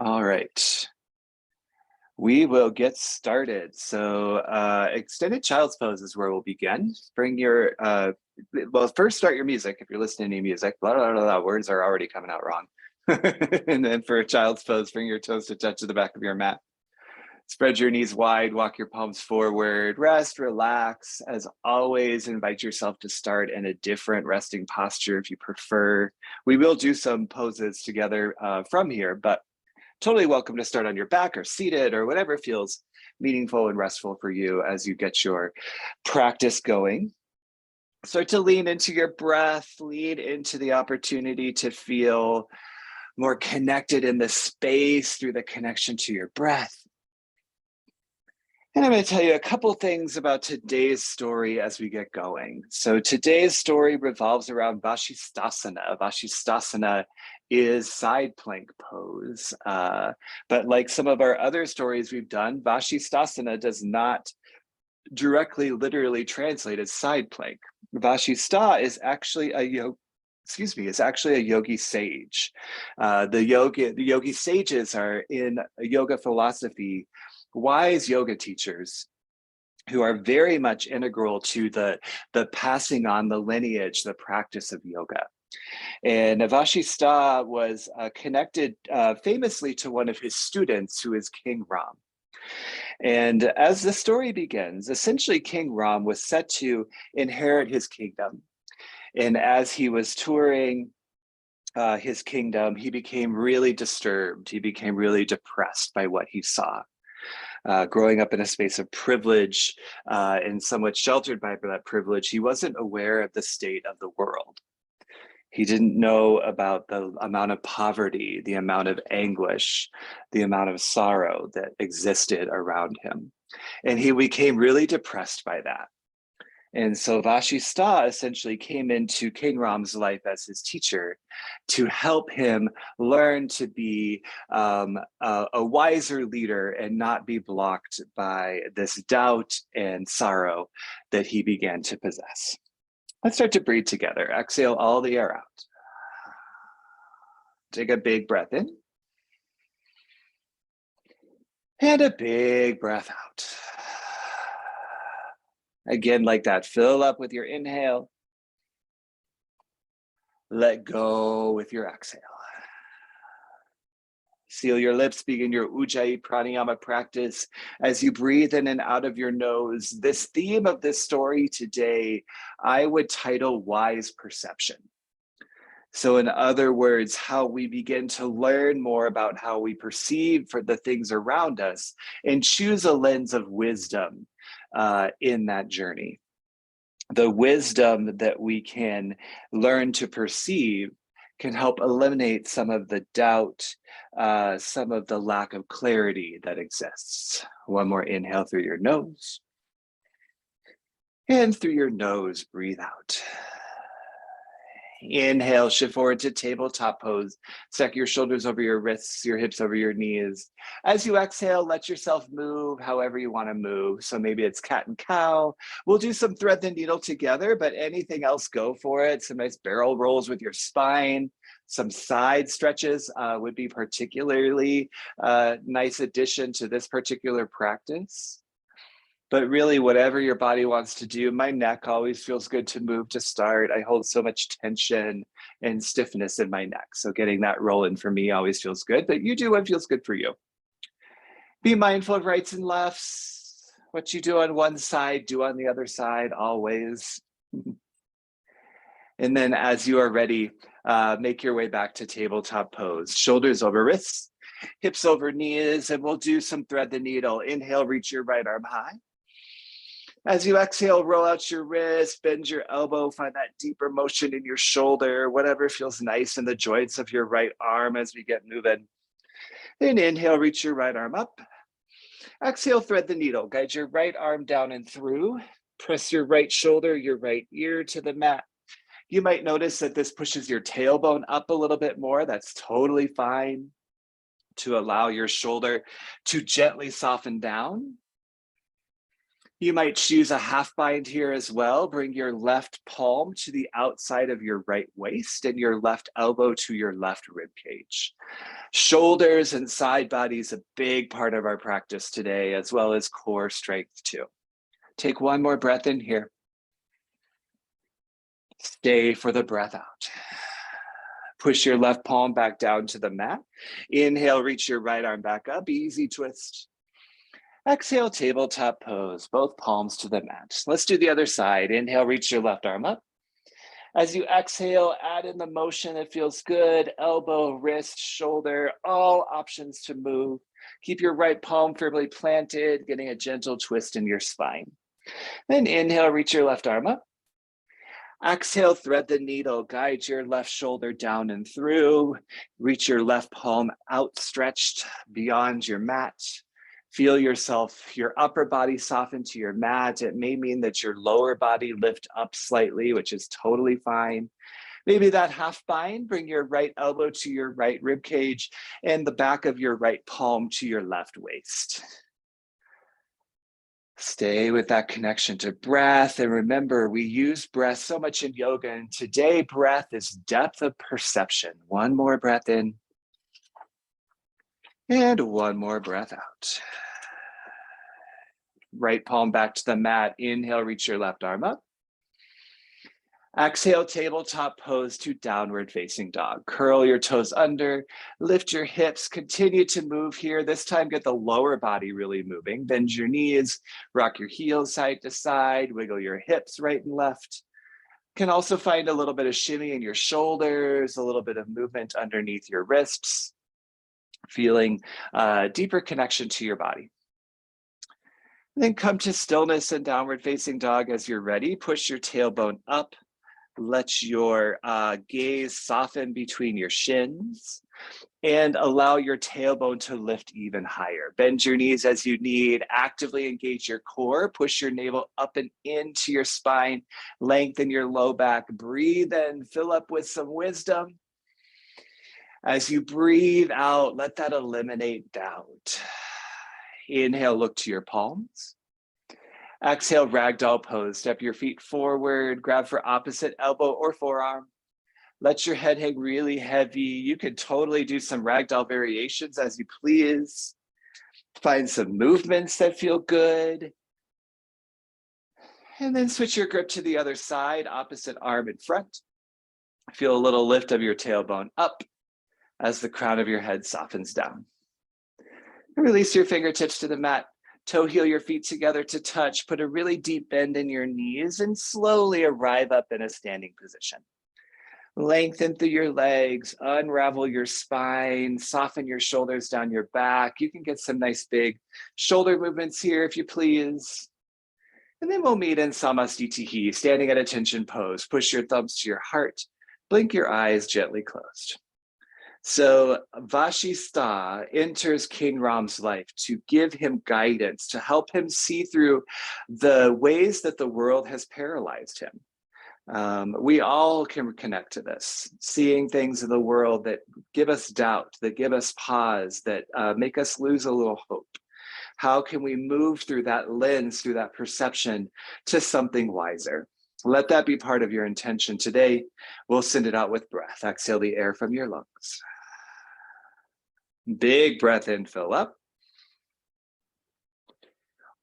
All right, we will get started. So extended child's pose is where we'll begin. Bring your, well, first start your music if you're listening to music. Blah, blah, blah, blah, words are already coming out wrong. And then for a child's pose, bring your toes to touch the back of your mat. Spread your knees wide, walk your palms forward, rest, relax. As always, invite yourself to start in a different resting posture if you prefer. We will do some poses together from here, but totally welcome to start on your back or seated or whatever feels meaningful and restful for you as you get your practice going. Start to lean into your breath, lean into the opportunity to feel more connected in the space through the connection to your breath. And I'm going to tell you a couple things about today's story as we get going. So today's story revolves around Vasisthasana. Vasisthasana is side plank pose. But like some of our other stories we've done, Vasisthasana does not directly literally translate as side plank. Vasistha is actually a yogi sage. The yogi sages are in yoga philosophy wise yoga teachers who are very much integral to the passing on the lineage, the practice of yoga. And Vasishtha was connected famously to one of his students, who is King Ram. And as the story begins, essentially King Ram was set to inherit his kingdom. And as he was touring his kingdom, he became really disturbed. He became really depressed by what he saw. Growing up in a space of privilege and somewhat sheltered by that privilege, he wasn't aware of the state of the world. He didn't know about the amount of poverty, the amount of anguish, the amount of sorrow that existed around him. And he became really depressed by that. And so Vasishtha essentially came into King Ram's life as his teacher to help him learn to be a wiser leader and not be blocked by this doubt and sorrow that he began to possess. Let's start to breathe together. Exhale all the air out. Take a big breath in. And a big breath out. Again, like that, fill up with your inhale. Let go with your exhale. Seal your lips, begin your Ujjayi Pranayama practice as you breathe in and out of your nose. This theme of this story today, I would title Wise Perception. So in other words, how we begin to learn more about how we perceive for the things around us and choose a lens of wisdom in that journey. The wisdom that we can learn to perceive can help eliminate some of the doubt, some of the lack of clarity that exists. One more inhale through your nose. And through your nose, breathe out. Inhale, shift forward to tabletop pose. Stack your shoulders over your wrists, your hips over your knees. As you exhale, let yourself move however you want to move. So maybe it's cat and cow. We'll do some thread the needle together, but anything else, go for it. Some nice barrel rolls with your spine. Some side stretches would be particularly nice addition to this particular practice. But really, whatever your body wants to do, my neck always feels good to move to start. I hold so much tension and stiffness in my neck. So getting that rolling for me always feels good, but you do what feels good for you. Be mindful of rights and lefts. What you do on one side, do on the other side, always. And then as you are ready, make your way back to tabletop pose. Shoulders over wrists, hips over knees, and we'll do some thread the needle. Inhale, reach your right arm high. As you exhale, roll out your wrist, bend your elbow, find that deeper motion in your shoulder, whatever feels nice in the joints of your right arm as we get moving. Then inhale, reach your right arm up. Exhale, thread the needle. Guide your right arm down and through. Press your right shoulder, your right ear to the mat. You might notice that this pushes your tailbone up a little bit more. That's totally fine to allow your shoulder to gently soften down. You might choose a half bind here as well. Bring your left palm to the outside of your right waist and your left elbow to your left rib cage. Shoulders and side body is a big part of our practice today, as well as core strength too. Take one more breath in here. Stay for the breath out. Push your left palm back down to the mat. Inhale, reach your right arm back up. Easy twist. Exhale, tabletop pose, both palms to the mat. Let's do the other side. Inhale, reach your left arm up. As you exhale, add in the motion that feels good. Elbow, wrist, shoulder, all options to move. Keep your right palm firmly planted, getting a gentle twist in your spine. Then inhale, reach your left arm up. Exhale, thread the needle, guide your left shoulder down and through. Reach your left palm outstretched beyond your mat. Feel yourself, your upper body soften to your mat. It may mean that your lower body lift up slightly, which is totally fine. Maybe that half bind, bring your right elbow to your right rib cage and the back of your right palm to your left waist. Stay with that connection to breath. And remember, we use breath so much in yoga, and today breath is depth of perception. One more breath in. And one more breath out. Right palm back to the mat. Inhale, reach your left arm up. Exhale, tabletop pose to downward facing dog. Curl your toes under, lift your hips, continue to move here. This time, get the lower body really moving. Bend your knees, rock your heels side to side, wiggle your hips right and left. You can also find a little bit of shimmy in your shoulders, a little bit of movement underneath your wrists, feeling a deeper connection to your body. And then come to stillness and downward facing dog. As you're ready, push your tailbone up. Let your gaze soften between your shins and allow your tailbone to lift even higher. Bend your knees as you need, actively engage your core, push your navel up and into your spine, lengthen your low back, breathe in, fill up with some wisdom. As you breathe out, let that eliminate doubt. Inhale, look to your palms. Exhale, ragdoll pose. Step your feet forward, grab for opposite elbow or forearm. Let your head hang really heavy. You can totally do some ragdoll variations as you please. Find some movements that feel good. And then switch your grip to the other side, opposite arm in front. Feel a little lift of your tailbone up as the crown of your head softens down. And release your fingertips to the mat. Toe heel your feet together to touch. Put a really deep bend in your knees and slowly arrive up in a standing position. Lengthen through your legs, unravel your spine, soften your shoulders down your back. You can get some nice big shoulder movements here if you please. And then we'll meet in Samastitihi, standing at attention pose. Push your thumbs to your heart. Blink your eyes gently closed. So Vasisthasana enters King Ram's life to give him guidance, to help him see through the ways that the world has paralyzed him. We all can connect to this, seeing things in the world that give us doubt, that give us pause, that make us lose a little hope. How can we move through that lens, through that perception to something wiser? Let that be part of your intention today. We'll send it out with breath. Exhale the air from your lungs. Big breath in, fill up.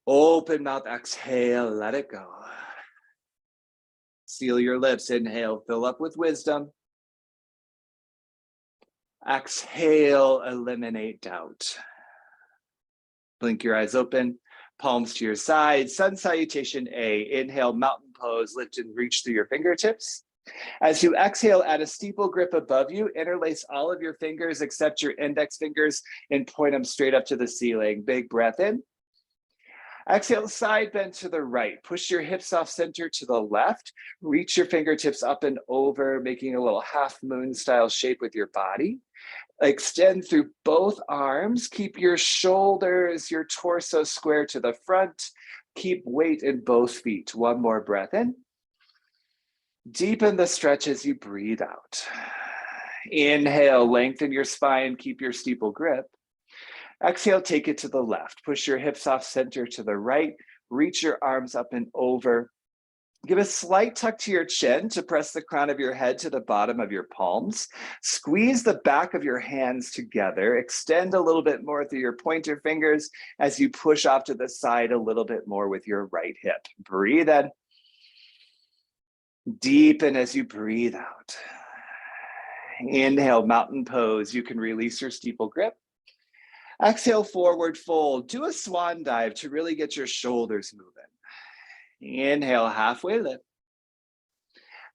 Open mouth, exhale, let it go. Seal your lips, inhale, fill up with wisdom. Exhale, eliminate doubt. Blink your eyes open, palms to your side, sun salutation A. Inhale, mountain pose, lift and reach through your fingertips. As you exhale, add a steeple grip above you, interlace all of your fingers except your index fingers and point them straight up to the ceiling. Big breath in. Exhale, side bend to the right. Push your hips off center to the left. Reach your fingertips up and over, making a little half moon style shape with your body. Extend through both arms. Keep your shoulders, your torso square to the front. Keep weight in both feet. One more breath in. Deepen the stretch as you breathe out. Inhale, lengthen your spine, keep your steeple grip. Exhale, take it to the left. Push your hips off center to the right. Reach your arms up and over. Give a slight tuck to your chin to press the crown of your head to the bottom of your palms. Squeeze the back of your hands together. Extend a little bit more through your pointer fingers as you push off to the side a little bit more with your right hip. Breathe in. Deepen as you breathe out. Inhale, mountain pose. You can release your steeple grip. Exhale, forward fold. Do a swan dive to really get your shoulders moving. Inhale, halfway lift.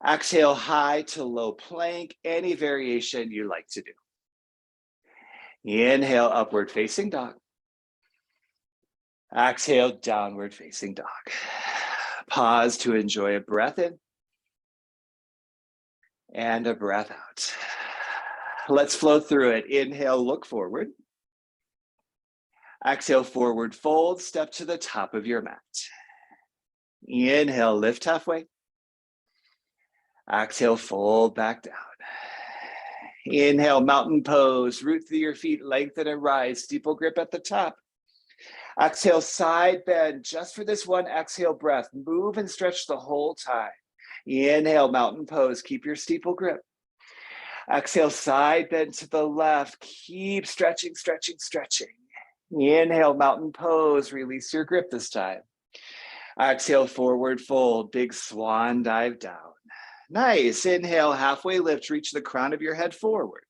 Exhale, high to low plank, any variation you like to do. Inhale, upward facing dog. Exhale, downward facing dog. Pause to enjoy a breath in and a breath out. Let's flow through it. Inhale, look forward. Exhale, forward fold, step to the top of your mat. Inhale, lift halfway. Exhale, fold back down. Inhale, mountain pose, root through your feet, lengthen and rise, steeple grip at the top. Exhale, side bend, just for this one exhale breath. Move and stretch the whole time. Inhale, mountain pose, keep your steeple grip. Exhale, side bend to the left, keep stretching, stretching, stretching. Inhale, mountain pose, release your grip this time. Exhale, forward fold, big swan dive down. Nice, inhale, halfway lift, reach the crown of your head forward.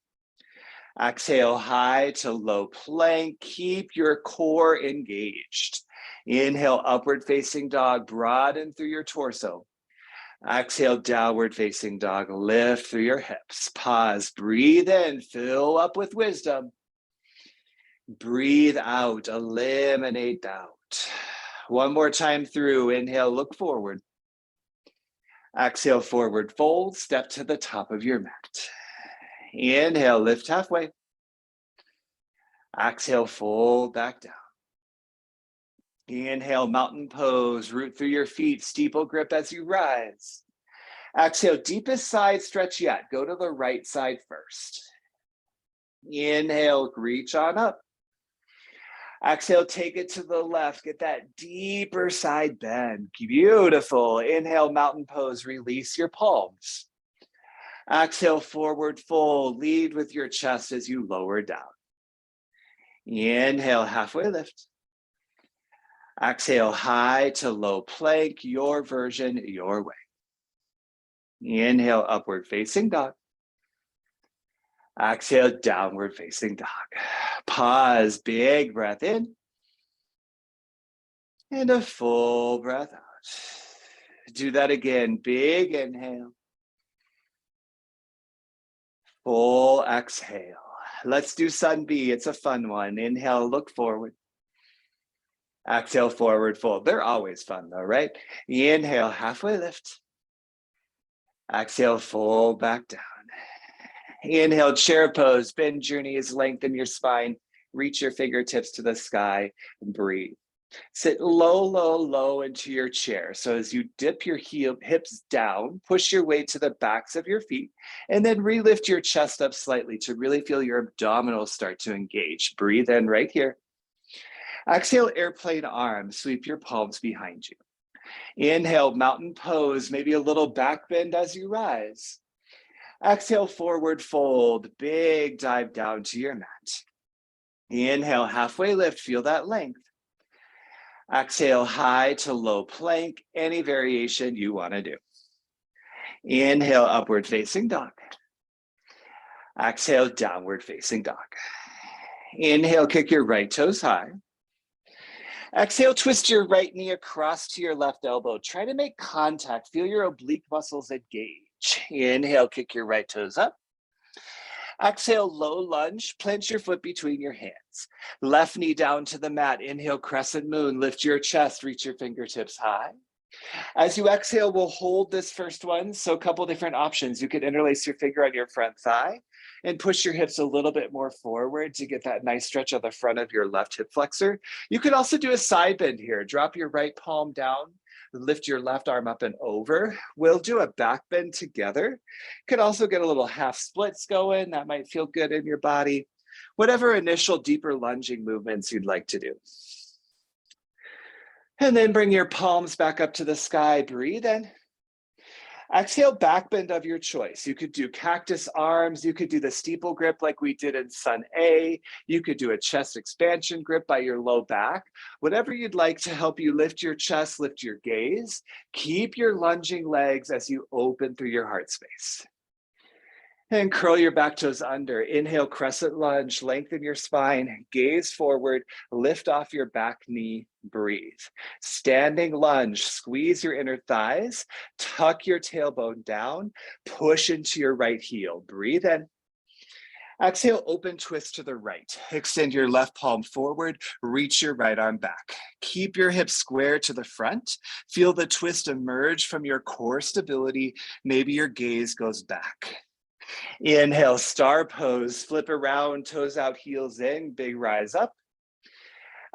Exhale, high to low plank, keep your core engaged. Inhale, upward facing dog, broaden through your torso. Exhale, downward facing dog, lift through your hips. Pause, breathe in, fill up with wisdom. Breathe out, eliminate doubt. One more time through, inhale, look forward. Exhale, forward fold, step to the top of your mat. Inhale, lift halfway. Exhale, fold back down. Inhale, mountain pose, root through your feet, steeple grip as you rise. Exhale, deepest side stretch yet. Go to the right side first. Inhale, reach on up. Exhale, take it to the left. Get that deeper side bend. Beautiful. Inhale, mountain pose. Release your palms. Exhale, forward fold. Lead with your chest as you lower down. Inhale, halfway lift. Exhale, high to low plank, your version, your way. Inhale, upward facing dog. Exhale, downward facing dog. Pause, big breath in. And a full breath out. Do that again, big inhale. Full exhale. Let's do sun B, it's a fun one. Inhale, look forward. Exhale, forward fold. They're always fun though, right? Inhale, halfway lift. Exhale, fold back down. Inhale, chair pose, bend your knees, lengthen your spine, reach your fingertips to the sky, and breathe. Sit low, low, low into your chair. So as you dip your hips down, push your weight to the backs of your feet, and then relift your chest up slightly to really feel your abdominals start to engage. Breathe in right here. Exhale, airplane arms, sweep your palms behind you. Inhale, mountain pose, maybe a little back bend as you rise. Exhale, forward fold, big dive down to your mat. Inhale, halfway lift, feel that length. Exhale, high to low plank, any variation you want to do. Inhale, upward facing dog. Exhale, downward facing dog. Inhale, kick your right toes high. Exhale, twist your right knee across to your left elbow. Try to make contact. Feel your oblique muscles engage. Inhale, kick your right toes up. Exhale, low lunge. Plant your foot between your hands. Left knee down to the mat. Inhale, crescent moon. Lift your chest. Reach your fingertips high. As you exhale, we'll hold this first one. So a couple different options. You could interlace your finger on your front thigh and push your hips a little bit more forward to get that nice stretch on the front of your left hip flexor. You could also do a side bend here. Drop your right palm down, lift your left arm up and over. We'll do a back bend together. Could also get a little half splits going. That might feel good in your body. Whatever initial deeper lunging movements you'd like to do. And then bring your palms back up to the sky. Breathe in. Exhale, back bend of your choice. You could do cactus arms. You could do the steeple grip like we did in Sun A. You could do a chest expansion grip by your low back. Whatever you'd like to help you lift your chest, lift your gaze. Keep your lunging legs as you open through your heart space. And curl your back toes under. Inhale, crescent lunge, lengthen your spine, gaze forward, lift off your back knee, breathe. Standing lunge, squeeze your inner thighs, tuck your tailbone down, push into your right heel, breathe in. Exhale, open twist to the right. Extend your left palm forward, reach your right arm back. Keep your hips square to the front. Feel the twist emerge from your core stability. Maybe your gaze goes back. Inhale, star pose, flip around, toes out, heels in, big rise up.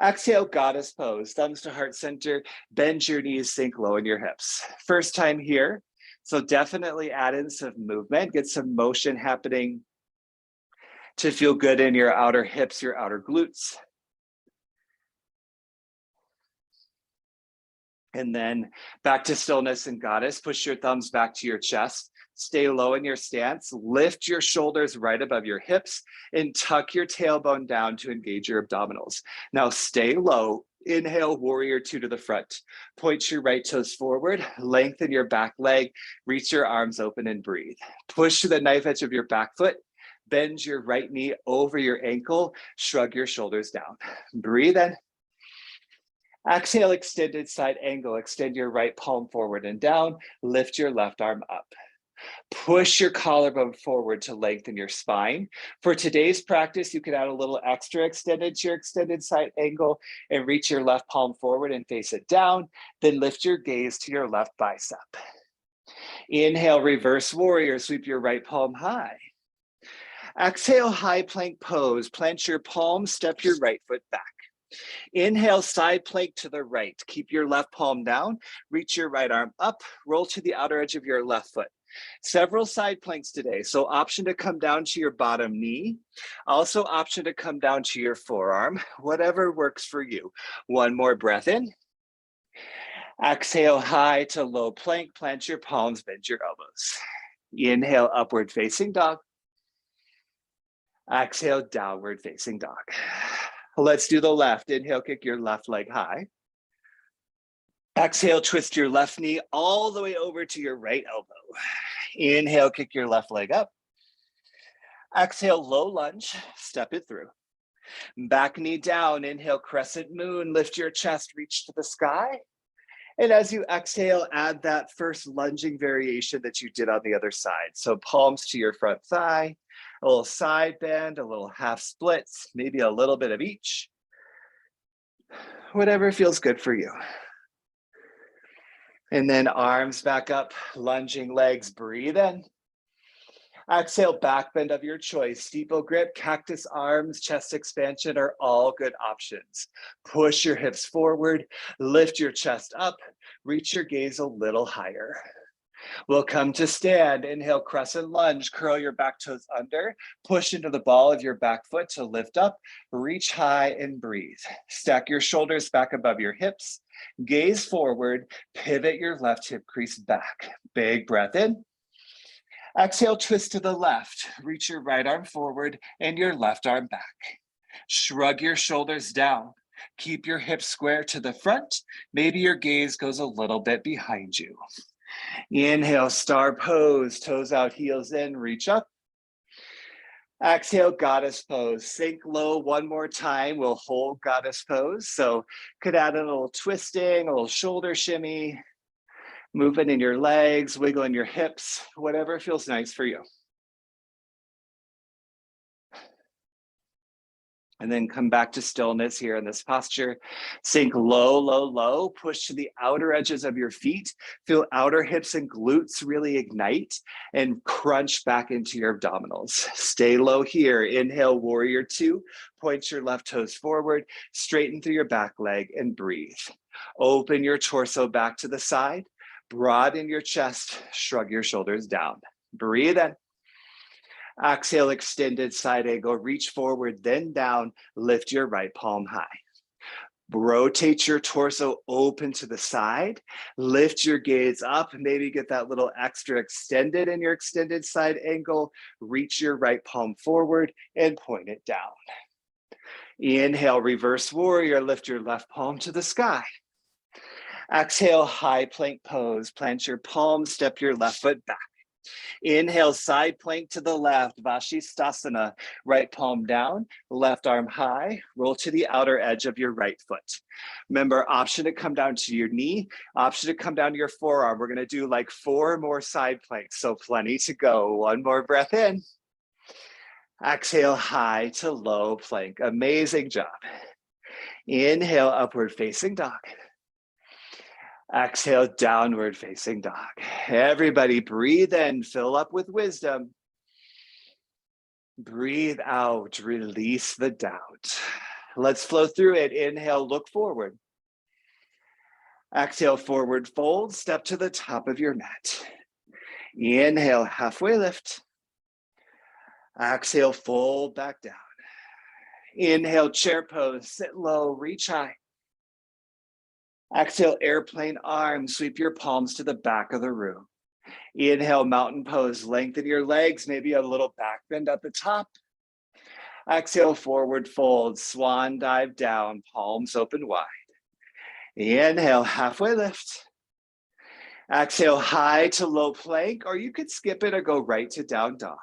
Exhale, goddess pose, thumbs to heart center, bend your knees, sink low in your hips. First time here, so definitely add in some movement, get some motion happening to feel good in your outer hips, your outer glutes. And then back to stillness and goddess, push your thumbs back to your chest. Stay low in your stance, lift your shoulders right above your hips and tuck your tailbone down to engage your abdominals. Now stay low, inhale, warrior two to the front. Point your right toes forward, lengthen your back leg, reach your arms open and breathe. Push to the knife edge of your back foot, bend your right knee over your ankle, shrug your shoulders down. Breathe in. Exhale, extended side angle, extend your right palm forward and down, lift your left arm up. Push your collarbone forward to lengthen your spine. For today's practice, you can add a little extra extended to your extended side angle and reach your left palm forward and face it down. Then lift your gaze to your left bicep. Inhale, reverse warrior, sweep your right palm high. Exhale, high plank pose. Plant your palms, step your right foot back. Inhale, side plank to the right. Keep your left palm down, reach your right arm up, roll to the outer edge of your left foot. Several side planks today. So option to come down to your bottom knee. Also option to come down to your forearm, whatever works for you. One more breath in. Exhale, high to low plank, plant your palms, bend your elbows. Inhale, upward facing dog. Exhale, downward facing dog. Let's do the left. Inhale, kick your left leg high. Exhale, twist your left knee all the way over to your right elbow. Inhale, kick your left leg up. Exhale, low lunge, step it through. Back knee down, inhale, crescent moon, lift your chest, reach to the sky. And as you exhale, add that first lunging variation that you did on the other side. So palms to your front thigh, a little side bend, a little half splits, maybe a little bit of each. Whatever feels good for you. And then arms back up, lunging legs, breathe in. Exhale, back bend of your choice. Steeple grip, cactus arms, chest expansion are all good options. Push your hips forward, lift your chest up, reach your gaze a little higher. We'll come to stand. Inhale, crescent lunge, curl your back toes under, push into the ball of your back foot to lift up, reach high and breathe. Stack your shoulders back above your hips, gaze forward, pivot your left hip crease back. Big breath in. Exhale, twist to the left, reach your right arm forward and your left arm back. Shrug your shoulders down. Keep your hips square to the front. Maybe your gaze goes a little bit behind you. Inhale, star pose, toes out, heels in, reach up. Exhale, goddess pose, sink low one more time. We'll hold goddess pose. So could add a little twisting, a little shoulder shimmy, movement in your legs, wiggling your hips, whatever feels nice for you. And then come back to stillness here in this posture. Sink low, low, low. Push to the outer edges of your feet. Feel outer hips and glutes really ignite and crunch back into your abdominals. Stay low here. Inhale, warrior two. Point your left toes forward. Straighten through your back leg and breathe. Open your torso back to the side. Broaden your chest. Shrug your shoulders down. Breathe in. Exhale, extended side angle, reach forward, then down, lift your right palm high. Rotate your torso open to the side. Lift your gaze up. Maybe get that little extra extended in your extended side angle. Reach your right palm forward and point it down. Inhale, reverse warrior. Lift your left palm to the sky. Exhale, high plank pose. Plant your palms, step your left foot back. Inhale, side plank to the left, Vasisthasana. Right palm down, left arm high, roll to the outer edge of your right foot. Remember, option to come down to your knee, option to come down to your forearm. We're gonna do like 4 more side planks, so plenty to go. One more breath in. Exhale, high to low plank. Amazing job. Inhale, upward facing dog. Exhale, downward facing dog. Everybody breathe in, fill up with wisdom. Breathe out, release the doubt. Let's flow through it. Inhale, look forward. Exhale, forward fold, step to the top of your mat. Inhale, halfway lift. Exhale, fold back down. Inhale, chair pose, sit low, reach high. Exhale, airplane arms, sweep your palms to the back of the room. Inhale, mountain pose, lengthen your legs, maybe a little back bend at the top. Exhale, forward fold, swan dive down, palms open wide. Inhale, halfway lift. Exhale, high to low plank, or you could skip it or go right to down dog.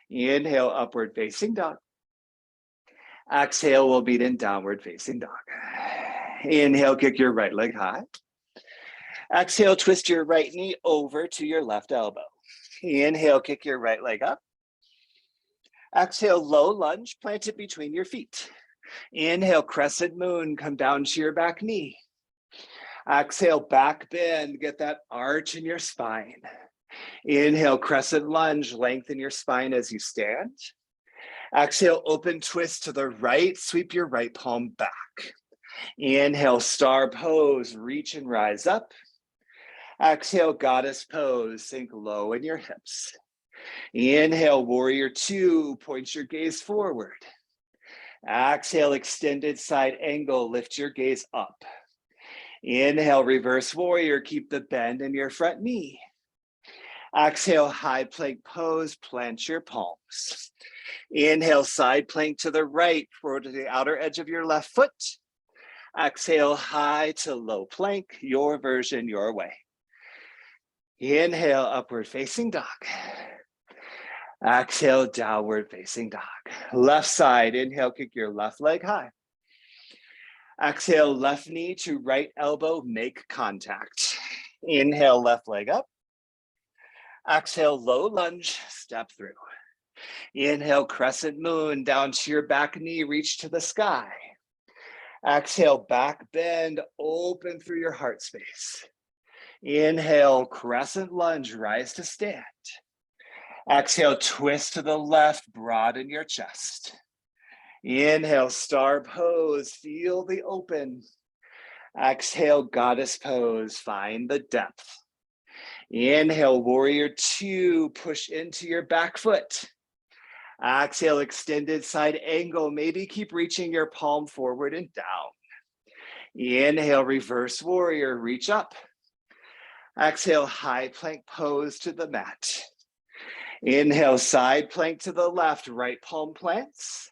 Inhale, upward facing dog. Exhale, we'll meet in downward facing dog. Inhale, kick your right leg high. Exhale, twist your right knee over to your left elbow. Inhale, kick your right leg up. Exhale, low lunge, plant it between your feet. Inhale, crescent moon, come down to your back knee. Exhale, back bend, get that arch in your spine. Inhale, crescent lunge, lengthen your spine as you stand. Exhale, open twist to the right, sweep your right palm back. Inhale, star pose, reach and rise up. Exhale, goddess pose, sink low in your hips. Inhale, warrior two, point your gaze forward. Exhale, extended side angle, lift your gaze up. Inhale, reverse warrior, keep the bend in your front knee. Exhale, high plank pose, plant your palms. Inhale, side plank to the right, forward to the outer edge of your left foot. Exhale, high to low plank, your version, your way. Inhale, upward facing dog. Exhale, downward facing dog. Left side, inhale, kick your left leg high. Exhale, left knee to right elbow, make contact. Inhale, left leg up. Exhale, low lunge, step through. Inhale, crescent moon, down to your back knee, reach to the sky. Exhale, back bend, open through your heart space. Inhale, crescent lunge, rise to stand. Exhale, twist to the left, broaden your chest. Inhale, star pose, feel the open. Exhale, goddess pose, find the depth. Inhale, warrior two, push into your back foot. Exhale, extended side angle, maybe keep reaching your palm forward and down. Inhale, reverse warrior, reach up. Exhale, high plank pose to the mat. Inhale, side plank to the left, right palm plants.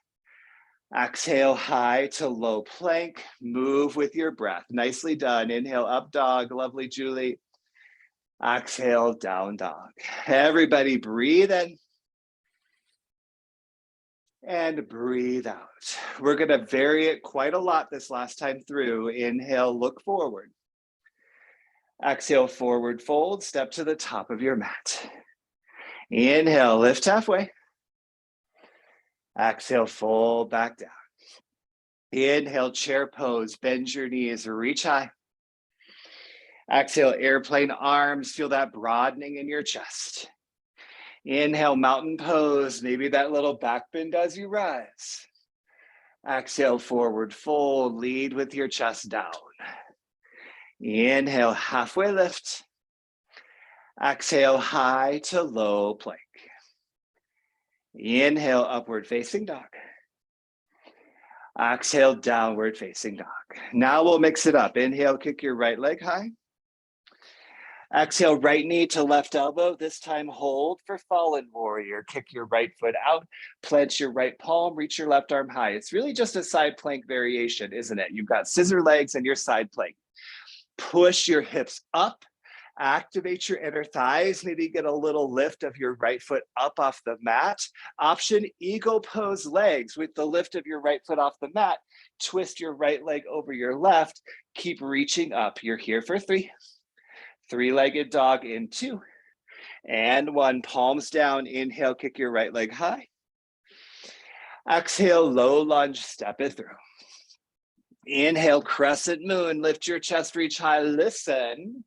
Exhale, high to low plank, move with your breath. Nicely done. Inhale, up dog, lovely Julie. Exhale, down dog. Everybody breathe in and breathe out. We're gonna vary it quite a lot this last time through. Inhale, look forward. Exhale, forward fold, step to the top of your mat. Inhale, lift halfway. Exhale, fold back down. Inhale, chair pose, bend your knees, reach high. Exhale, airplane arms, feel that broadening in your chest. Inhale, mountain pose, maybe that little back bend as you rise. Exhale, forward fold, lead with your chest down. Inhale, halfway lift. Exhale, high to low plank. Inhale, upward facing dog. Exhale, downward facing dog. Now we'll mix it up. Inhale, kick your right leg high. Exhale, right knee to left elbow. This time hold for fallen warrior. Kick your right foot out, plant your right palm, reach your left arm high. It's really just a side plank variation, isn't it? You've got scissor legs and your side plank. Push your hips up, activate your inner thighs, maybe get a little lift of your right foot up off the mat. Option eagle pose legs with the lift of your right foot off the mat. Twist your right leg over your left. Keep reaching up. You're here for 3. Three-legged dog in 2 and 1. Palms down. Inhale, kick your right leg high. Exhale, low lunge, step it through. Inhale, crescent moon, lift your chest, reach high, listen.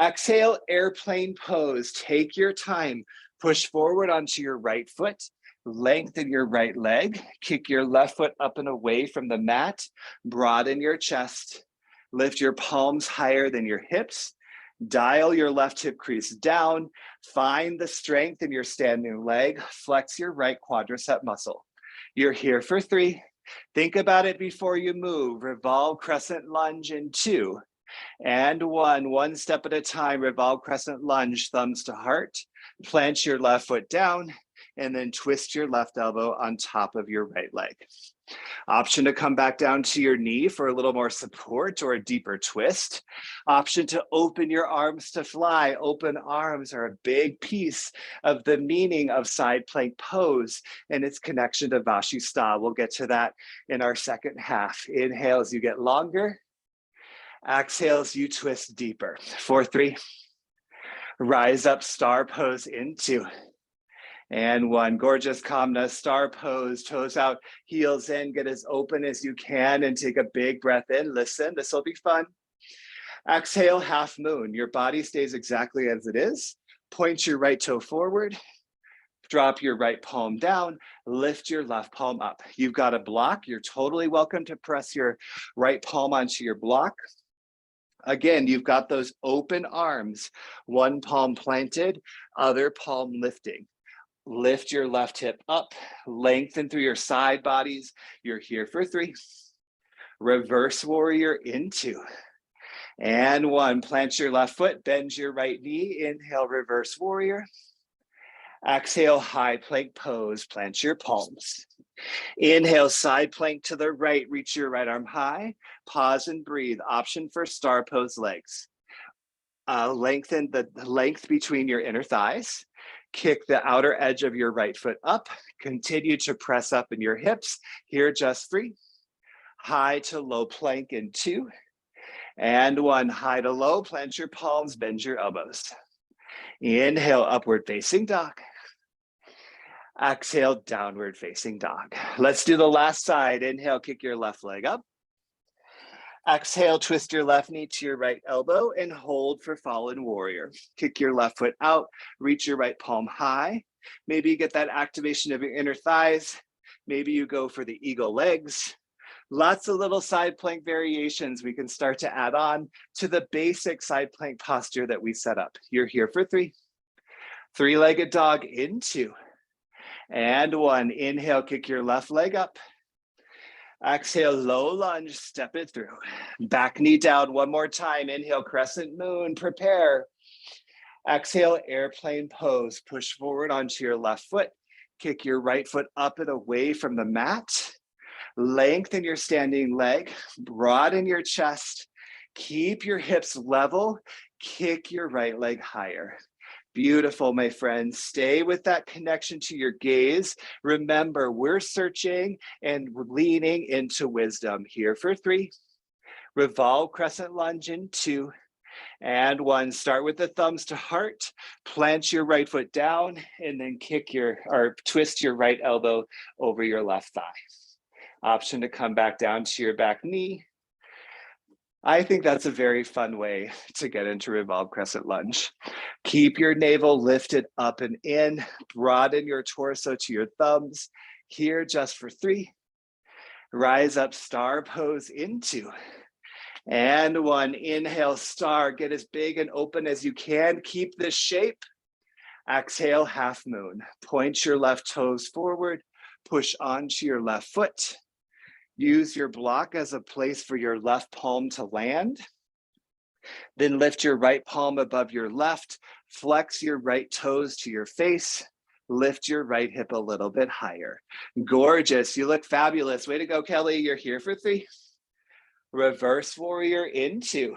Exhale, airplane pose. Take your time. Push forward onto your right foot. Lengthen your right leg. Kick your left foot up and away from the mat. Broaden your chest. Lift your palms higher than your hips. Dial your left hip crease down. Find the strength in your standing leg. Flex your right quadricep muscle. You're here for 3. Think about it before you move. Revolve crescent lunge in 2 and 1. One step at a time. Revolve crescent lunge, thumbs to heart. Plant your left foot down and then twist your left elbow on top of your right leg. Option to come back down to your knee for a little more support or a deeper twist. Option to open your arms to fly. Open arms are a big piece of the meaning of side plank pose and its connection to Vasisthasana. We'll get to that in our second half. Inhale as you get longer. Exhale as you twist deeper. 4, 3. Rise up, star pose in 2. And 1. Gorgeous Kamna, star pose, toes out, heels in, get as open as you can and take a big breath in. Listen, this will be fun. Exhale, half moon. Your body stays exactly as it is. Point your right toe forward. Drop your right palm down. Lift your left palm up. You've got a block. You're totally welcome to press your right palm onto your block. Again, you've got those open arms. One palm planted, other palm lifting. Lift your left hip up, lengthen through your side bodies. You're here for 3. Reverse warrior in 2 and 1. Plant your left foot, bend your right knee. Inhale, reverse warrior. Exhale, high plank pose, plant your palms. Inhale, side plank to the right, reach your right arm high. Pause and breathe. Option for star pose legs. Lengthen the length between your inner thighs. Kick the outer edge of your right foot up. Continue to press up in your hips. Here, just 3. High to low plank in 2 and 1. High to low, plant your palms, bend your elbows. Inhale, upward facing dog. Exhale, downward facing dog. Let's do the last side. Inhale, kick your left leg up. Exhale, twist your left knee to your right elbow and hold for fallen warrior. Kick your left foot out, reach your right palm high. Maybe you get that activation of your inner thighs. Maybe you go for the eagle legs. Lots of little side plank variations we can start to add on to the basic side plank posture that we set up. You're here for 3. Three-legged dog in 2 and 1. Inhale, kick your left leg up. Exhale, low lunge, step it through. Back knee down one more time. Inhale, crescent moon, prepare. Exhale, airplane pose. Push forward onto your left foot. Kick your right foot up and away from the mat. Lengthen your standing leg. Broaden your chest. Keep your hips level. Kick your right leg higher. Beautiful, my friends. Stay with that connection to your gaze. Remember, we're searching and leaning into wisdom. Here for 3. Revolve crescent lunge in 2 and 1. Start with the thumbs to heart. Plant your right foot down and then twist your right elbow over your left thigh. Option to come back down to your back knee. I think that's a very fun way to get into revolve crescent lunge. Keep your navel lifted up and in. Broaden your torso to your thumbs. Here, just for 3. Rise up, star pose in 2 and 1. Inhale, star. Get as big and open as you can. Keep this shape. Exhale, half moon. Point your left toes forward. Push onto your left foot. Use your block as a place for your left palm to land. Then lift your right palm above your left, flex your right toes to your face, lift your right hip a little bit higher. Gorgeous, you look fabulous. Way to go, Kelly. You're here for 3. Reverse warrior in 2.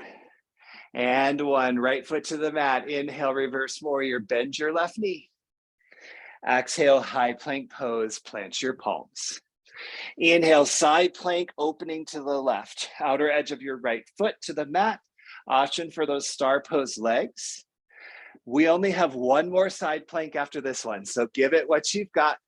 And 1, right foot to the mat. Inhale, reverse warrior, bend your left knee. Exhale, high plank pose, plant your palms. Inhale, side plank, opening to the left. Outer edge of your right foot to the mat. Option for those star pose legs. We only have 1 more side plank after this one, so give it what you've got.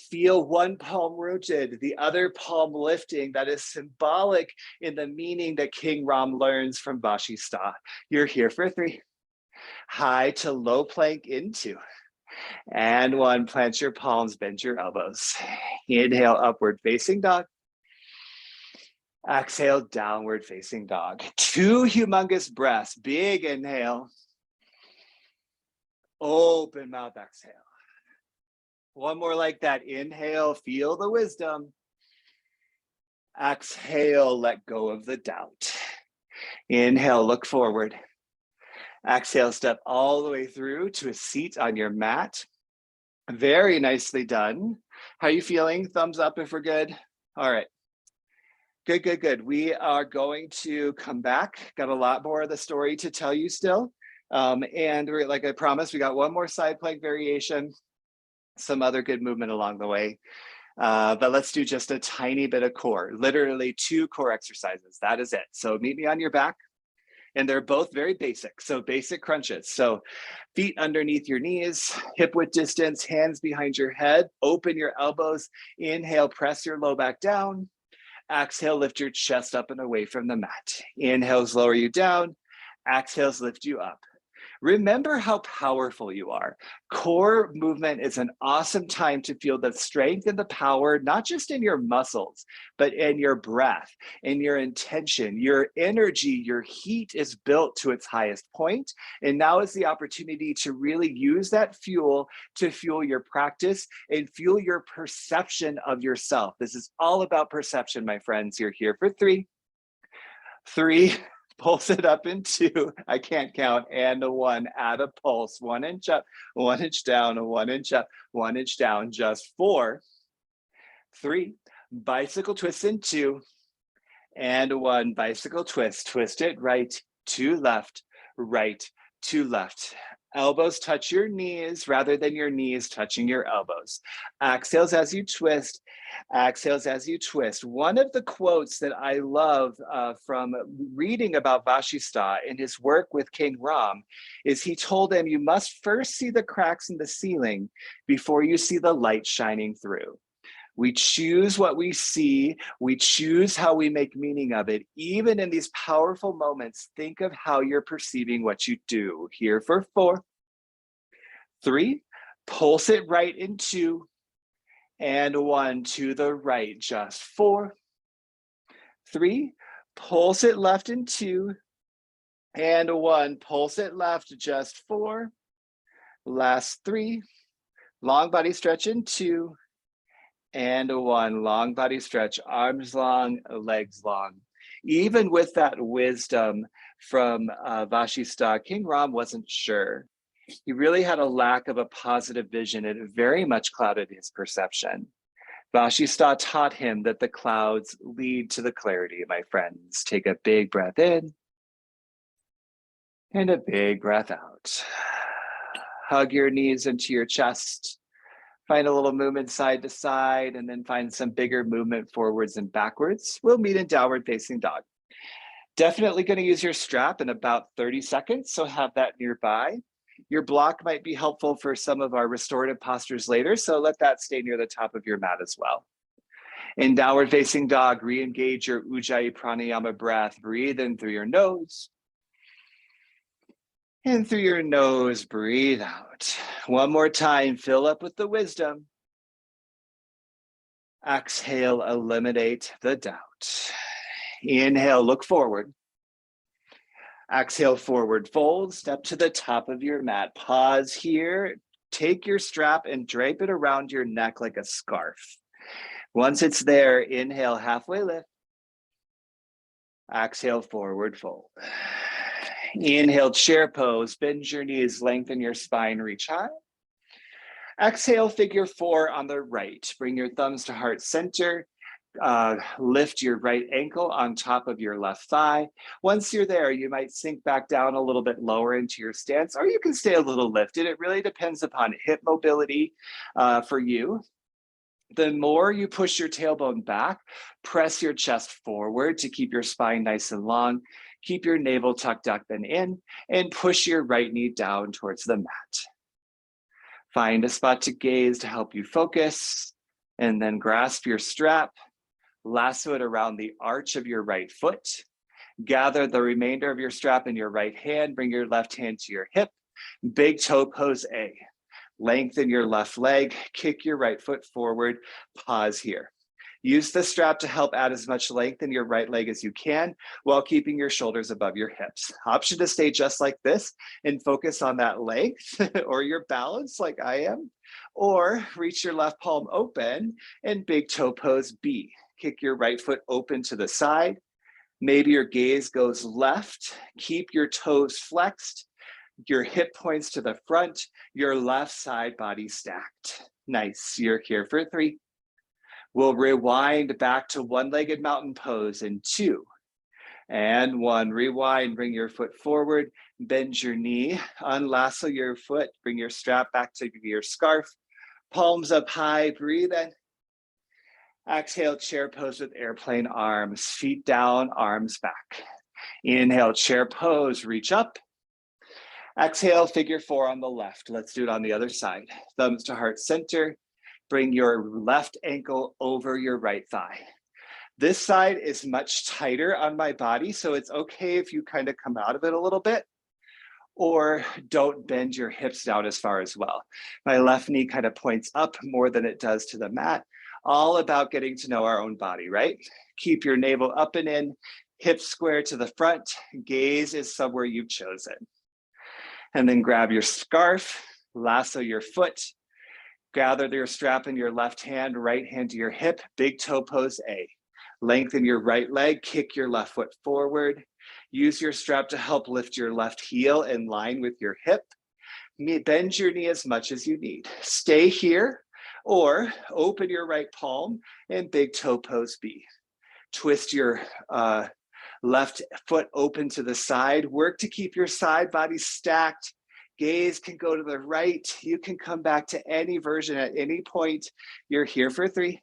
Feel one palm rooted, the other palm lifting. That is symbolic in the meaning that King Ram learns from Vasisthasana. You're here for 3. High to low plank in 2. And 1, plant your palms, bend your elbows. Inhale, upward facing dog. Exhale, downward facing dog. 2 humongous breaths. Big inhale. Open mouth, exhale. 1 more like that. Inhale, feel the wisdom. Exhale, let go of the doubt. Inhale, look forward. Exhale, step all the way through to a seat on your mat. Very nicely done. How are you feeling? Thumbs up if we're good. All right. Good, good, good. We are going to come back. Got a lot more of the story to tell you still. And we're, like I promised, we got 1 more side plank variation, some other good movement along the way. But let's do just a tiny bit of core, literally 2 core exercises. That is it. So meet me on your back. And they're both very basic. So basic crunches. So feet underneath your knees, hip width distance, hands behind your head, open your elbows. Inhale, press your low back down. Exhale, lift your chest up and away from the mat. Inhales, lower you down. Exhales, lift you up. Remember how powerful you are. Core movement is an awesome time to feel the strength and the power, not just in your muscles, but in your breath, in your intention, your energy, your heat is built to its highest point. And now is the opportunity to really use that fuel to fuel your practice and fuel your perception of yourself. This is all about perception, my friends. You're here for 3. 3. Pulse it up in 2, I can't count, and a 1, add a pulse, 1 inch up, 1 inch down, 1 inch up, 1 inch down, just 4, 3, bicycle twist in 2, and 1, bicycle twist, twist it right to left, right to left. Elbows touch your knees rather than your knees touching your elbows. Exhales as you twist, exhales as you twist. One of the quotes that I love from reading about Vasisthasana in his work with King Ram is he told him, you must first see the cracks in the ceiling before you see the light shining through. We choose what we see. We choose how we make meaning of it. Even in these powerful moments, think of how you're perceiving what you do. Here for 4, 3, pulse it right in 2, and 1 to the right, just 4, 3, pulse it left in 2, and 1, pulse it left, just 4, last 3, long body stretch in 2, and 1, long body stretch, arms long, legs long. Even with that wisdom from Vasisthasana, King Ram wasn't sure. He really had a lack of a positive vision. It very much clouded his perception. Vasisthasana taught him that the clouds lead to the clarity, my friends. Take a big breath in and a big breath out. Hug your knees into your chest. Find a little movement side to side, and then find some bigger movement forwards and backwards. We'll meet in downward facing dog. Definitely going to use your strap in about 30 seconds, so have that nearby. Your block might be helpful for some of our restorative postures later, so let that stay near the top of your mat as well. In downward facing dog, re-engage your Ujjayi pranayama breath. Breathe in through your nose. And through your nose, breathe out. One more time, fill up with the wisdom. Exhale, eliminate the doubt. Inhale, look forward. Exhale, forward fold, step to the top of your mat. Pause here, take your strap and drape it around your neck like a scarf. Once it's there, inhale, halfway lift. Exhale, forward fold. Inhale, chair pose. Bend your knees, lengthen your spine, reach high. Exhale, figure four on the right. Bring your thumbs to heart center. Lift your right ankle on top of your left thigh. Once you're there, you might sink back down a little bit lower into your stance, or you can stay a little lifted. It really depends upon hip mobility for you. The more you push your tailbone back, press your chest forward to keep your spine nice and long. Keep your navel tucked up and in, and push your right knee down towards the mat. Find a spot to gaze to help you focus, and then grasp your strap. Lasso it around the arch of your right foot. Gather the remainder of your strap in your right hand. Bring your left hand to your hip. Big toe pose A. Lengthen your left leg. Kick your right foot forward. Pause here. Use the strap to help add as much length in your right leg as you can while keeping your shoulders above your hips. Option to stay just like this and focus on that length or your balance like I am, or reach your left palm open and big toe pose B. Kick your right foot open to the side. Maybe your gaze goes left. Keep your toes flexed. Your hip points to the front. Your left side body stacked. Nice. You're here for 3. We'll rewind back to one-legged mountain pose in 2 and 1. Rewind, bring your foot forward, bend your knee, unlasso your foot, bring your strap back to your scarf, palms up high, breathe in. Exhale, chair pose with airplane arms, feet down, arms back. Inhale, chair pose, reach up. Exhale, figure 4 on the left. Let's do it on the other side. Thumbs to heart center. Bring your left ankle over your right thigh. This side is much tighter on my body, so it's okay if you kind of come out of it a little bit, or don't bend your hips down as far as well. My left knee kind of points up more than it does to the mat. All about getting to know our own body, right? Keep your navel up and in, hips square to the front, gaze is somewhere you've chosen. And then grab your scarf, lasso your foot, gather your strap in your left hand, right hand to your hip, big toe pose A. Lengthen your right leg, kick your left foot forward. Use your strap to help lift your left heel in line with your hip. Bend your knee as much as you need. Stay here, or open your right palm and big toe pose B. Twist your left foot open to the side. Work to keep your side body stacked. Gaze can go to the right. You can come back to any version at any point. You're here for 3.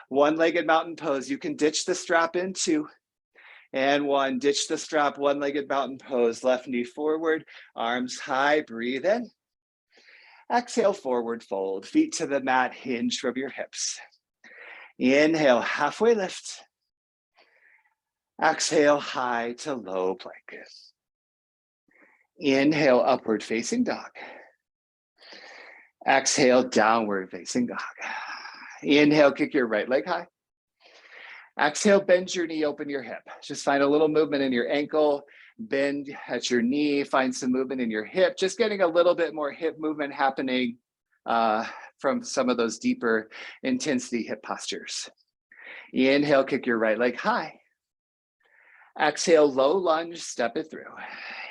One-legged mountain pose. You can ditch the strap in 2 and 1. Ditch the strap, one-legged mountain pose. Left knee forward, arms high, breathe in. Exhale, forward fold. Feet to the mat, hinge from your hips. Inhale, halfway lift. Exhale, high to low plank. Inhale, upward facing dog. Exhale, downward facing dog. Inhale, kick your right leg high. Exhale, bend your knee, open your hip. Just find a little movement in your ankle, bend at your knee, find some movement in your hip, just getting a little bit more hip movement happening from some of those deeper intensity hip postures. Inhale, kick your right leg high. Exhale, low lunge, step it through.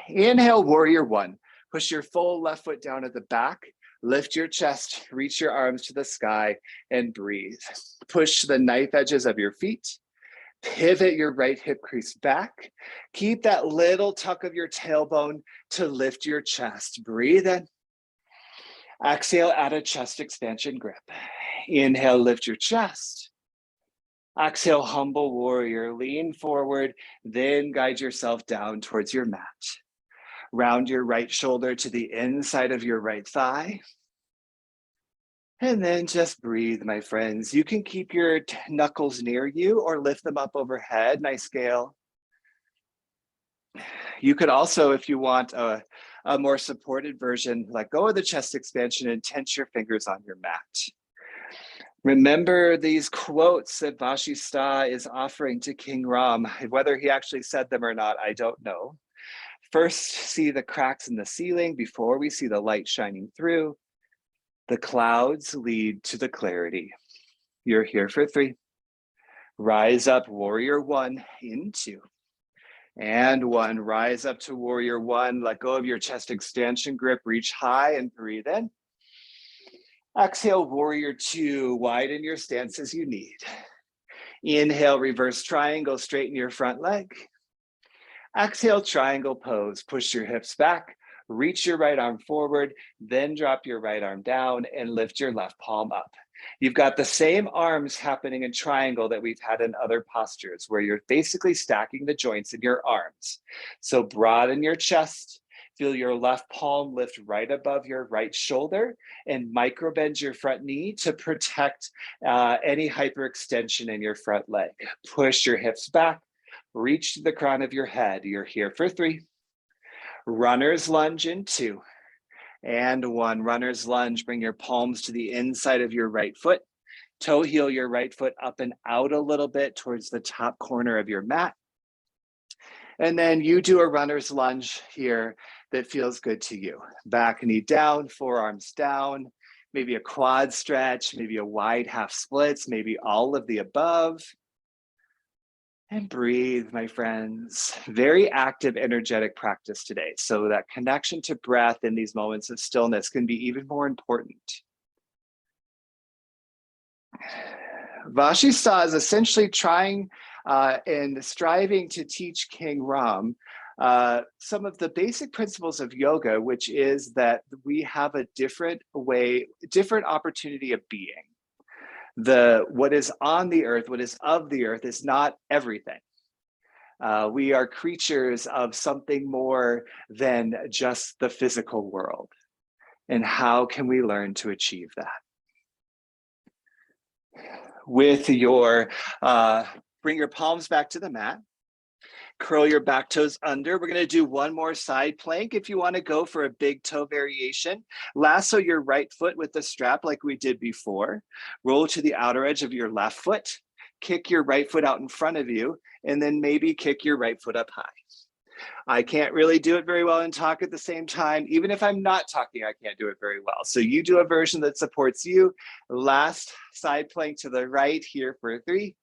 Inhale, warrior 1. Push your full left foot down at the back. Lift your chest, reach your arms to the sky, and breathe. Push the knife edges of your feet. Pivot your right hip crease back. Keep that little tuck of your tailbone to lift your chest. Breathe in. Exhale, add a chest expansion grip. Inhale, lift your chest. Exhale, humble warrior. Lean forward, then guide yourself down towards your mat. Round your right shoulder to the inside of your right thigh. And then just breathe, my friends. You can keep your knuckles near you or lift them up overhead. Nice scale. You could also, if you want a more supported version, let go of the chest expansion and tense your fingers on your mat. Remember these quotes that Vasisthasana is offering to King Ram. Whether he actually said them or not, I don't know. First, see the cracks in the ceiling before we see the light shining through. The clouds lead to the clarity. You're here for 3. Rise up, warrior 1, in 2. And one, rise up to warrior one. Let go of your chest extension grip, reach high and breathe in. Exhale, warrior two, widen your stance as you need. Inhale, reverse triangle, straighten your front leg. Exhale, triangle pose, push your hips back, reach your right arm forward, then drop your right arm down and lift your left palm up. You've got the same arms happening in triangle that we've had in other postures where you're basically stacking the joints in your arms. So broaden your chest, feel your left palm lift right above your right shoulder and micro bend your front knee to protect any hyperextension in your front leg. Push your hips back, reach to the crown of your head. You're here for 3. Runner's lunge in 2. And 1, runner's lunge, bring your palms to the inside of your right foot. Toe heel your right foot up and out a little bit towards the top corner of your mat. And then you do a runner's lunge here that feels good to you. Back knee down, forearms down, maybe a quad stretch, maybe a wide half splits, maybe all of the above. And breathe, my friends. Very active, energetic practice today. So that connection to breath in these moments of stillness can be even more important. Vasisthasana is essentially trying and striving to teach King Ram some of the basic principles of yoga, which is that we have a different opportunity of being. What is on the earth, what is of the earth is not everything. We are creatures of something more than just the physical world. And how can we learn to achieve that? With your, bring your palms back to the mat. Curl your back toes under. We're going to do one more side plank. If you want to go for a big toe variation, lasso your right foot with the strap like we did before. Roll to the outer edge of your left foot. Kick your right foot out in front of you, and then maybe kick your right foot up high. I can't really do it very well and talk at the same time. Even if I'm not talking, I can't do it very well. So you do a version that supports you. Last side plank to the right here for 3.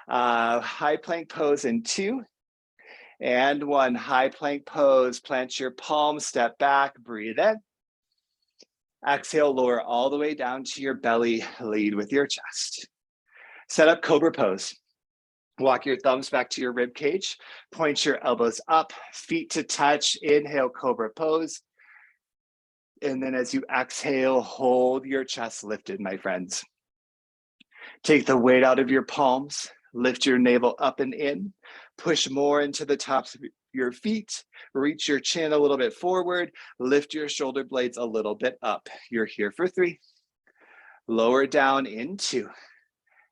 High plank pose in 2. And 1, high plank pose, plant your palms, step back, breathe in. Exhale, lower all the way down to your belly, lead with your chest. Set up cobra pose. Walk your thumbs back to your rib cage, point your elbows up, feet to touch, inhale, cobra pose. And then as you exhale, hold your chest lifted, my friends. Take the weight out of your palms, lift your navel up and in, push more into the tops of your feet, reach your chin a little bit forward, lift your shoulder blades a little bit up. You're here for 3. Lower down in 2.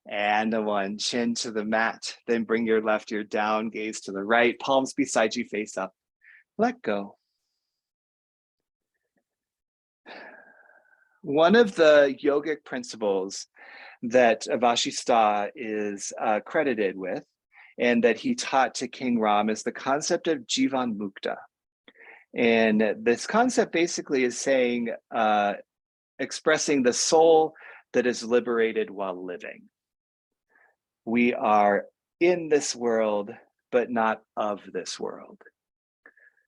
And 1, chin to the mat. Then bring your left ear down, gaze to the right, palms beside you, face up. Let go. One of the yogic principles that Vasisthasana is credited with and that he taught to King Ram is the concept of Jivan Mukta. And this concept basically is saying, expressing the soul that is liberated while living. We are in this world, but not of this world.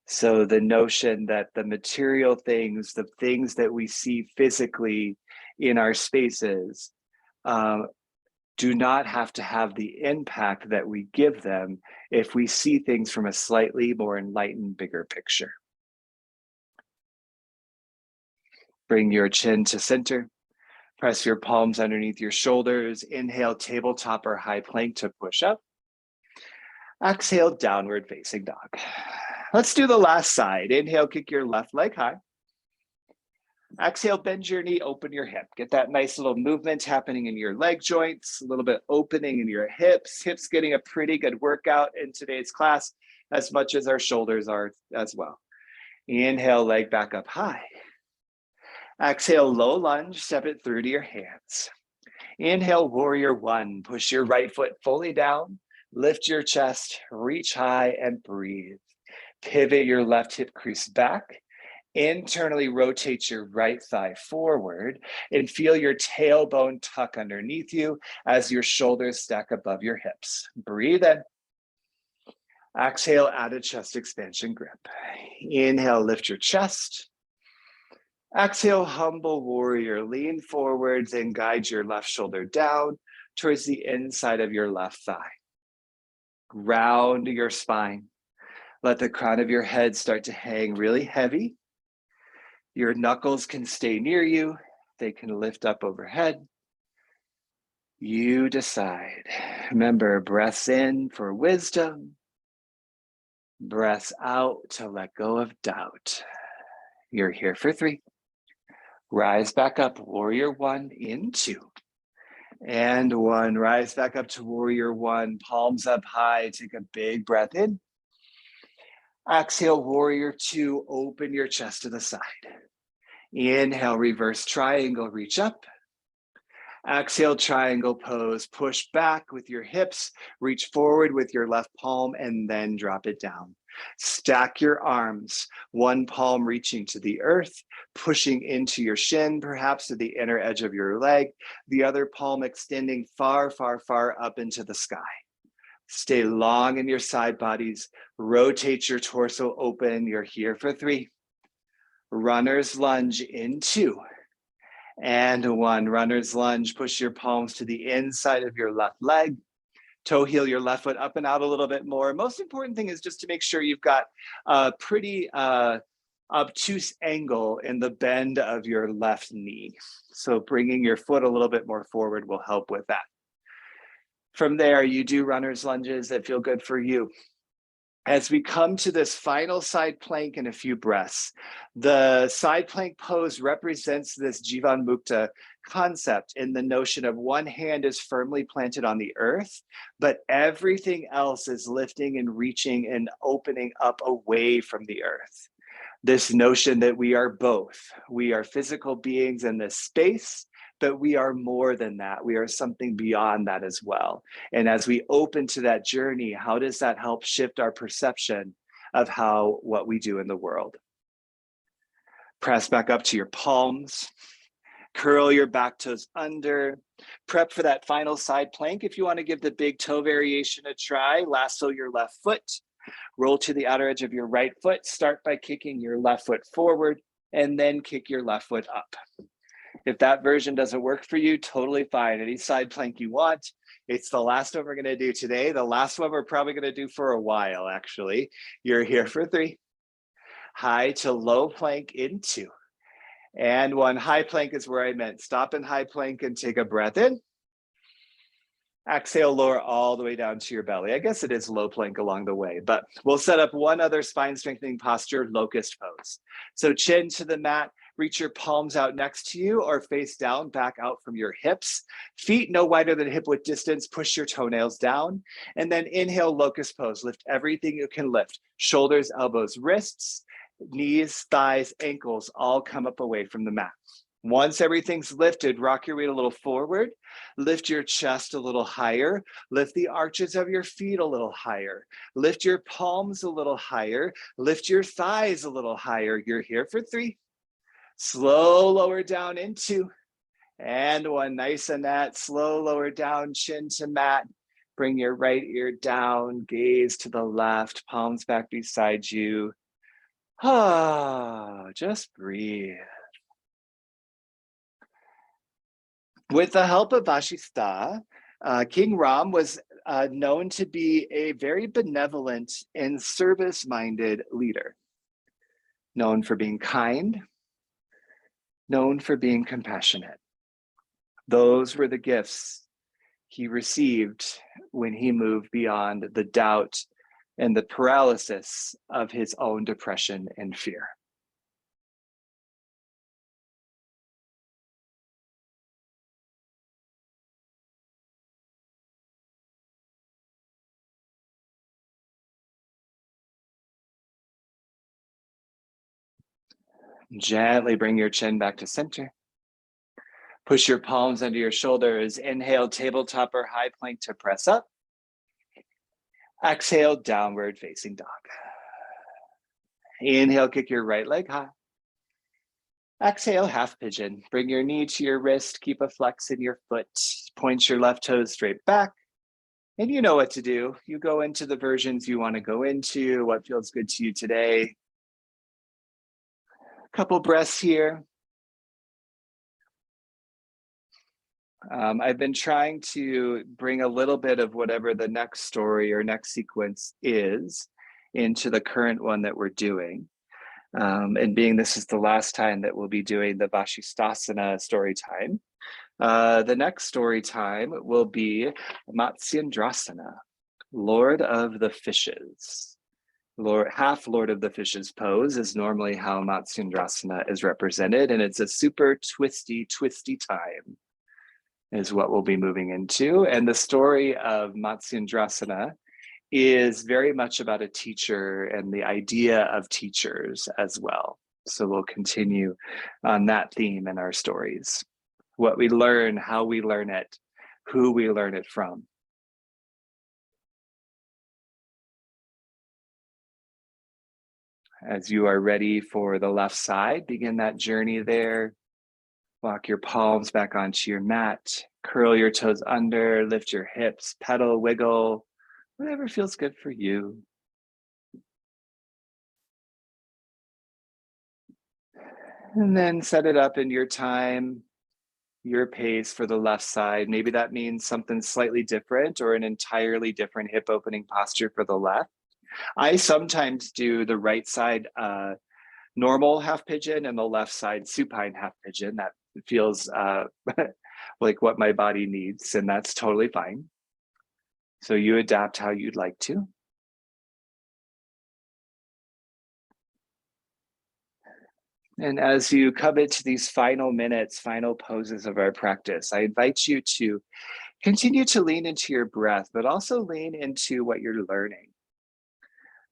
So the notion that the material things, the things that we see physically in our spaces, do not have to have the impact that we give them if we see things from a slightly more enlightened, bigger picture. Bring your chin to center. Press your palms underneath your shoulders. Inhale, tabletop or high plank to push up. Exhale, downward facing dog. Let's do the last side. Inhale, kick your left leg high. Exhale, bend your knee, open your hip. Get that nice little movement happening in your leg joints, a little bit opening in your hips. Hips getting a pretty good workout in today's class, as much as our shoulders are as well. Inhale, leg back up high. Exhale, low lunge, step it through to your hands. Inhale, warrior one. Push your right foot fully down, lift your chest, reach high and breathe. Pivot your left hip crease back. Internally rotate your right thigh forward and feel your tailbone tuck underneath you as your shoulders stack above your hips. Breathe in. Exhale, add a chest expansion grip. Inhale, lift your chest. Exhale, humble warrior. Lean forwards and guide your left shoulder down towards the inside of your left thigh. Round your spine. Let the crown of your head start to hang really heavy. Your knuckles can stay near you. They can lift up overhead. You decide. Remember, breaths in for wisdom. Breaths out to let go of doubt. You're here for 3. Rise back up, warrior 1 in 2. And 1, rise back up to warrior 1, palms up high, take a big breath in. Exhale, warrior 2, open your chest to the side. Inhale, reverse triangle, reach up. Exhale, triangle pose, push back with your hips, reach forward with your left palm, and then drop it down. Stack your arms, one palm reaching to the earth, pushing into your shin, perhaps to the inner edge of your leg, the other palm extending far, far, far up into the sky. Stay long in your side bodies, rotate your torso open. You're here for 3. Runner's lunge in 2. And 1, runner's lunge, push your palms to the inside of your left leg. Toe heel your left foot up and out a little bit more. Most important thing is just to make sure you've got a pretty obtuse angle in the bend of your left knee. So bringing your foot a little bit more forward will help with that. From there, you do runner's lunges that feel good for you. As we come to this final side plank in a few breaths, the side plank pose represents this Jivan Mukta concept in the notion of one hand is firmly planted on the earth, but everything else is lifting and reaching and opening up away from the earth. This notion that we are both. We are physical beings in this space, but we are more than that. We are something beyond that as well. And as we open to that journey, how does that help shift our perception of what we do in the world? Press back up to your palms. Curl your back toes under. Prep for that final side plank. If you want to give the big toe variation a try, lasso your left foot. Roll to the outer edge of your right foot. Start by kicking your left foot forward and then kick your left foot up. If that version doesn't work for you, totally fine. Any side plank you want. It's the last one we're going to do today. The last one we're probably going to do for a while, actually. You're here for 3. High to low plank in 2. And 1, high plank is where I meant. Stop in high plank and take a breath in. Exhale, lower all the way down to your belly. I guess it is low plank along the way, but we'll set up one other spine strengthening posture, locust pose. So chin to the mat, reach your palms out next to you or face down, back out from your hips. Feet no wider than hip width distance, push your toenails down. And then inhale, locust pose. Lift everything you can lift. Shoulders, elbows, wrists, knees, thighs, ankles, all come up away from the mat. Once everything's lifted, rock your weight a little forward, lift your chest a little higher, lift the arches of your feet a little higher, lift your palms a little higher, lift your thighs a little higher. You're here for 3. Slow lower down in 2. And 1, nice and that. Slow lower down, chin to mat. Bring your right ear down, gaze to the left, palms back beside you. Just breathe. With the help of Vasisthasana, King Ram was known to be a very benevolent and service-minded leader, known for being kind, known for being compassionate. Those were the gifts he received when he moved beyond the doubt and the paralysis of his own depression and fear. Gently bring your chin back to center. Push your palms under your shoulders. Inhale, tabletop or high plank to press up. Exhale, downward facing dog. Inhale, kick your right leg high. Exhale, half pigeon. Bring your knee to your wrist. Keep a flex in your foot. Point your left toes straight back. And you know what to do. You go into the versions you want to go into, what feels good to you today. A couple breaths here. I've been trying to bring a little bit of whatever the next story or next sequence is into the current one that we're doing. And being this is the last time that we'll be doing the Vasisthasana story time, the next story time will be Matsyendrasana, Lord of the Fishes. Half Lord of the Fishes pose is normally how Matsyendrasana is represented, and it's a super twisty time is what we'll be moving into. And the story of Matsyendrasana is very much about a teacher and the idea of teachers as well. So we'll continue on that theme in our stories. What we learn, how we learn it, who we learn it from. As you are ready for the left side, begin that journey there. Walk your palms back onto your mat, curl your toes under, lift your hips, pedal, wiggle, whatever feels good for you. And then set it up in your time, your pace for the left side. Maybe that means something slightly different or an entirely different hip opening posture for the left. I sometimes do the right side normal half pigeon and the left side supine half pigeon. That feels like what my body needs, and that's totally fine. So you adapt how you'd like to. And as you come into these final minutes, final poses of our practice, I invite you to continue to lean into your breath, but also lean into what you're learning.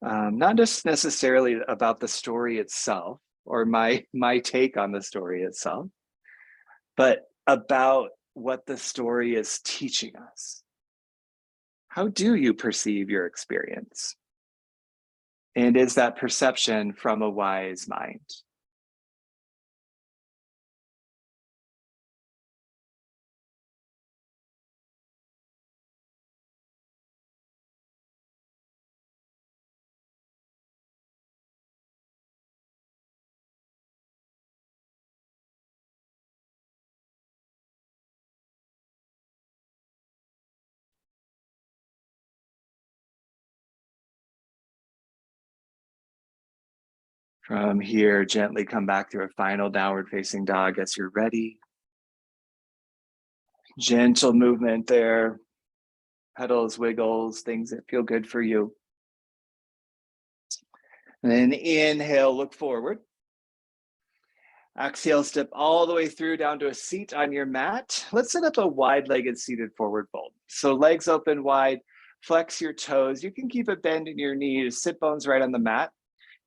Not just necessarily about the story itself or my take on the story itself, but about what the story is teaching us. How do you perceive your experience? And is that perception from a wise mind? From here, gently come back to a final downward facing dog as you're ready. Gentle movement there, pedals, wiggles, things that feel good for you. And then inhale, look forward. Exhale, step all the way through down to a seat on your mat. Let's set up a wide-legged seated forward fold. So legs open wide, flex your toes. You can keep a bend in your knees, sit bones right on the mat.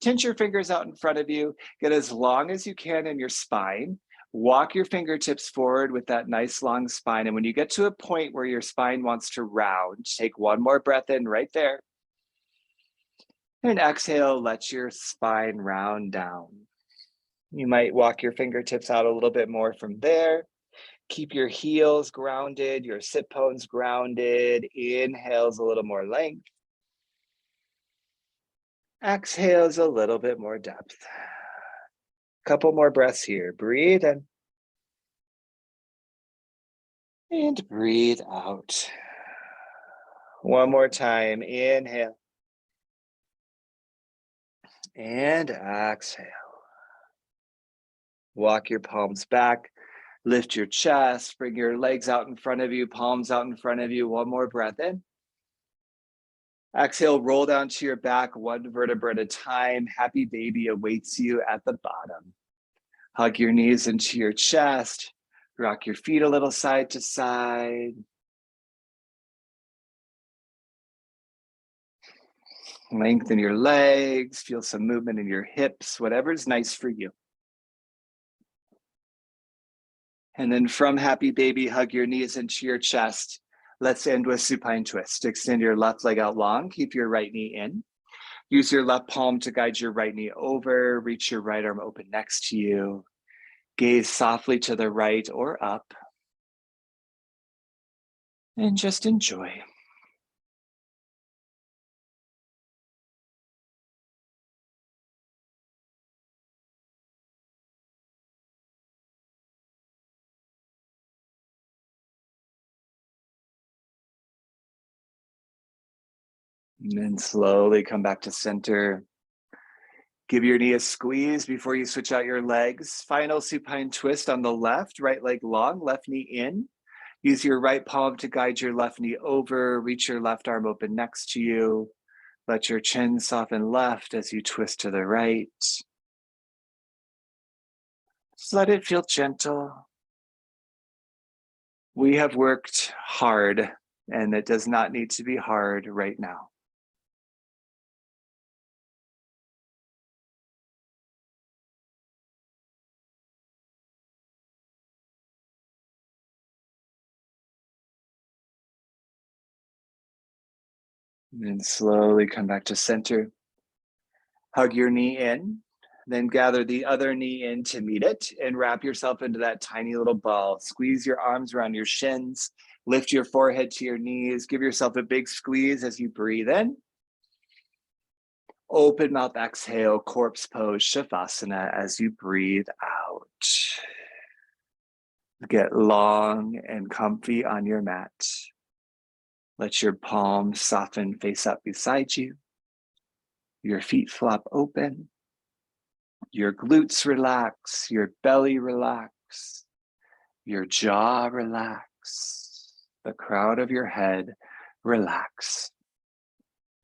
Tense your fingers out in front of you. Get as long as you can in your spine. Walk your fingertips forward with that nice long spine. And when you get to a point where your spine wants to round, take one more breath in right there. And exhale, let your spine round down. You might walk your fingertips out a little bit more from there. Keep your heels grounded, your sit bones grounded. Inhales a little more length. Exhales a little bit more depth. Couple more breaths here. Breathe in. And breathe out. One more time. Inhale. And exhale. Walk your palms back. Lift your chest. Bring your legs out in front of you. Palms out in front of you. One more breath in. Exhale, roll down to your back, one vertebra at a time. Happy baby awaits you at the bottom. Hug your knees into your chest. Rock your feet a little side to side. Lengthen your legs. Feel some movement in your hips, whatever's nice for you. And then from happy baby, hug your knees into your chest. Let's end with supine twist. Extend your left leg out long. Keep your right knee in. Use your left palm to guide your right knee over. Reach your right arm open next to you. Gaze softly to the right or up. And just enjoy. And then slowly come back to center. Give your knee a squeeze before you switch out your legs. Final supine twist on the left, right leg long, left knee in. Use your right palm to guide your left knee over. Reach your left arm open next to you. Let your chin soften left as you twist to the right. Just let it feel gentle. We have worked hard, and it does not need to be hard right now. And then slowly come back to center. Hug your knee in, then gather the other knee in to meet it and wrap yourself into that tiny little ball. Squeeze your arms around your shins, lift your forehead to your knees, give yourself a big squeeze as you breathe in. Open mouth exhale, corpse pose, Shavasana as you breathe out. Get long and comfy on your mat. Let your palms soften face up beside you. Your feet flop open. Your glutes relax, your belly relax, your jaw relax, the crown of your head relax.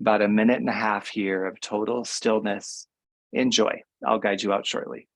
About 1.5 minutes here of total stillness. Enjoy. I'll guide you out shortly.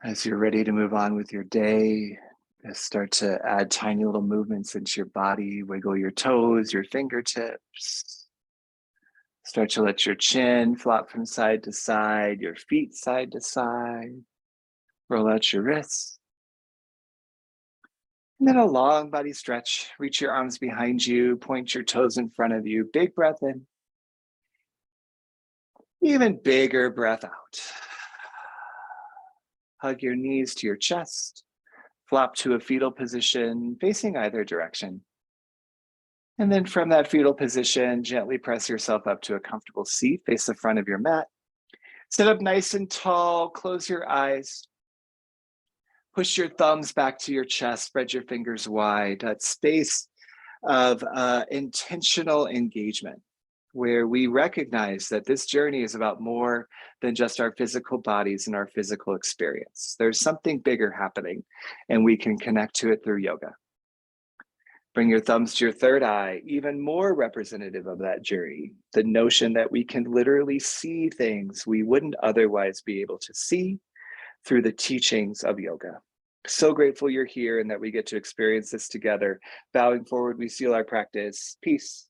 As you're ready to move on with your day, just start to add tiny little movements into your body. Wiggle your toes, your fingertips. Start to let your chin flop from side to side, your feet side to side. Roll out your wrists. And then a long body stretch. Reach your arms behind you, point your toes in front of you. Big breath in. Even bigger breath out. Hug your knees to your chest. Flop to a fetal position, facing either direction. And then from that fetal position, gently press yourself up to a comfortable seat. Face the front of your mat. Sit up nice and tall. Close your eyes. Push your thumbs back to your chest. Spread your fingers wide. That space of intentional engagement, where we recognize that this journey is about more than just our physical bodies and our physical experience. There's something bigger happening, and we can connect to it through yoga. Bring your thumbs to your third eye, even more representative of that journey. The notion that we can literally see things we wouldn't otherwise be able to see through the teachings of yoga. So grateful you're here and that we get to experience this together. Bowing forward, we seal our practice. Peace.